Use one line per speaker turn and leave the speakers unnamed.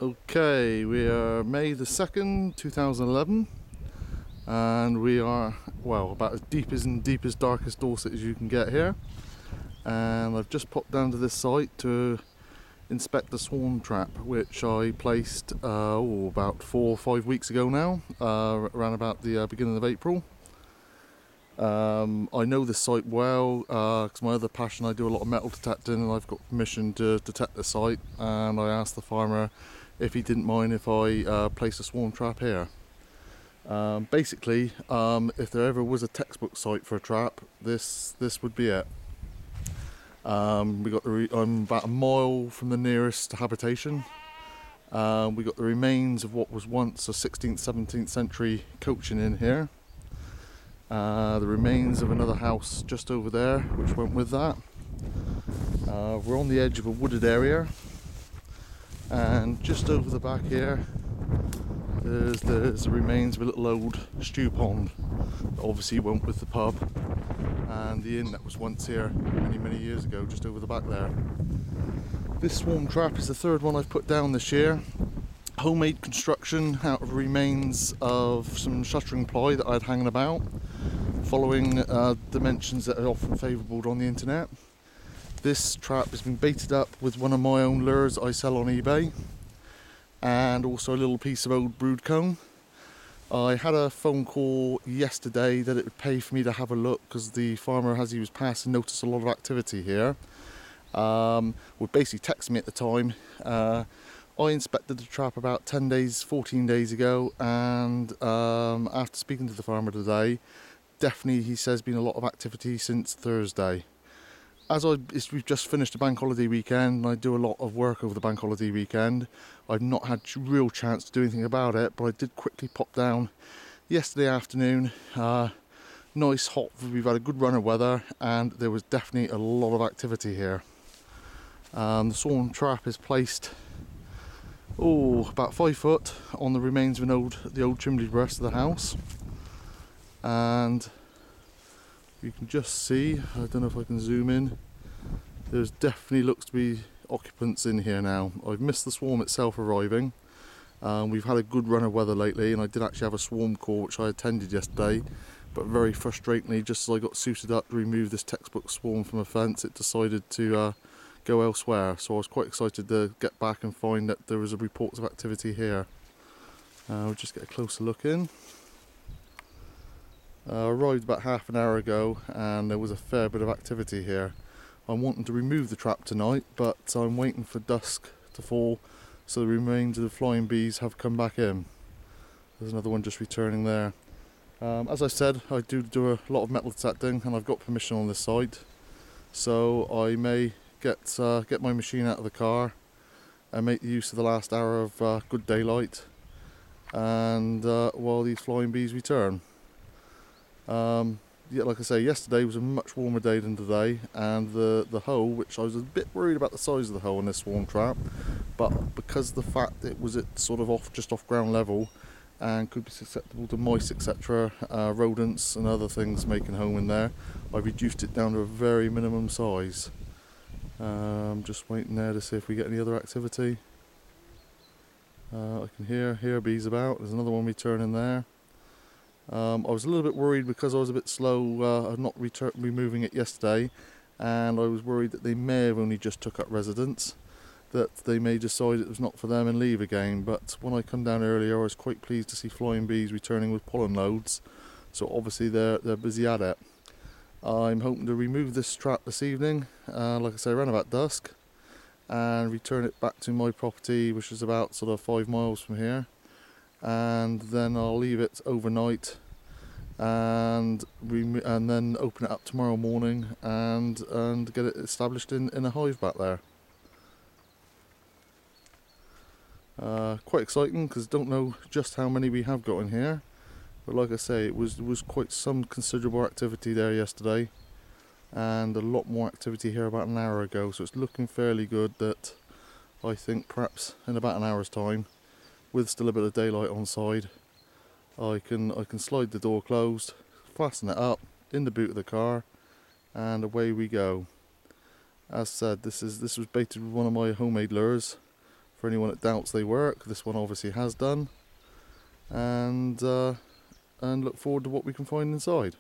Okay, we are May the 2nd, 2011, and we are, well, about as deepest, darkest Dorset as you can get here. And I've just popped down to this site to inspect the swarm trap, which I placed about 4 or 5 weeks ago now, around about the beginning of April. I know this site well because my other passion, I do a lot of metal detecting, and I've got permission to detect the site, and I asked the farmer if he didn't mind if I placed a swarm trap here. Basically, if there ever was a textbook site for a trap, this would be it. I'm about a mile from the nearest habitation. We got the remains of what was once a 16th, 17th century coaching in here. The remains of another house just over there, which went with that. We're on the edge of a wooded area, and just over the back here there's the remains of a little old stew pond that obviously went with the pub and the inn that was once here many years ago, just over the back there. This swarm trap is the third one I've put down this year. Homemade construction out of remains of some shuttering ply that I had hanging about, following dimensions that are often favourable on the internet. This trap has been baited up with one of my own lures I sell on eBay, and also a little piece of old brood comb. I had a phone call yesterday that it would pay for me to have a look, because the farmer, as he was passing, noticed a lot of activity here. Would basically text me at the time. I inspected the trap about 14 days ago, and after speaking to the farmer today, definitely he says been a lot of activity since Thursday. We've just finished a bank holiday weekend, and I do a lot of work over the bank holiday weekend. I've not had real chance to do anything about it, but I did quickly pop down yesterday afternoon. Nice hot, we've had a good run of weather, and there was definitely a lot of activity here. The swarm trap is placed about 5 foot on the remains of the old chimney breast of the house, and you can just see, I don't know if I can zoom in, there's definitely looks to be occupants in here now. I've missed the swarm itself arriving. We've had a good run of weather lately, and I did actually have a swarm call which I attended yesterday, but very frustratingly, just as I got suited up to remove this textbook swarm from a fence, it decided to go elsewhere. So I was quite excited to get back and find that there was a reports of activity here. We'll just get a closer look in. Arrived about half an hour ago, and there was a fair bit of activity here. I'm wanting to remove the trap tonight, but I'm waiting for dusk to fall so the remains of the flying bees have come back in. There's another one just returning there. As I said, I do a lot of metal detecting, and I've got permission on this site, so I may get my machine out of the car and make use of the last hour of good daylight, and while these flying bees return. Yeah, like I say, yesterday was a much warmer day than today, and the hole, which I was a bit worried about the size of the hole in this swarm trap, but because of the fact it was at sort of just off ground level and could be susceptible to mice, etc., rodents and other things making home in there, I reduced it down to a very minimum size. Just waiting there to see if we get any other activity. I can hear bees about. There's another one returning there. I was a little bit worried because I was a bit slow not removing it yesterday, and I was worried that they may have only just took up residence, that they may decide it was not for them and leave again. But when I come down earlier, I was quite pleased to see flying bees returning with pollen loads, so obviously they're busy at it. I'm hoping to remove this trap this evening, like I say, around about dusk, and return it back to my property, which is about sort of 5 miles from here, and then I'll leave it overnight and then open it up tomorrow morning and get it established in a hive back there. Quite exciting, because don't know just how many we have got in here, but like I say, it was quite some considerable activity there yesterday, and a lot more activity here about an hour ago, so it's looking fairly good that I think perhaps in about an hour's time, with still a bit of daylight on side, I can slide the door closed, fasten it up in the boot of the car, and away we go. As said, this was baited with one of my homemade lures For anyone that doubts they work, this one obviously has done. And look forward to what we can find inside.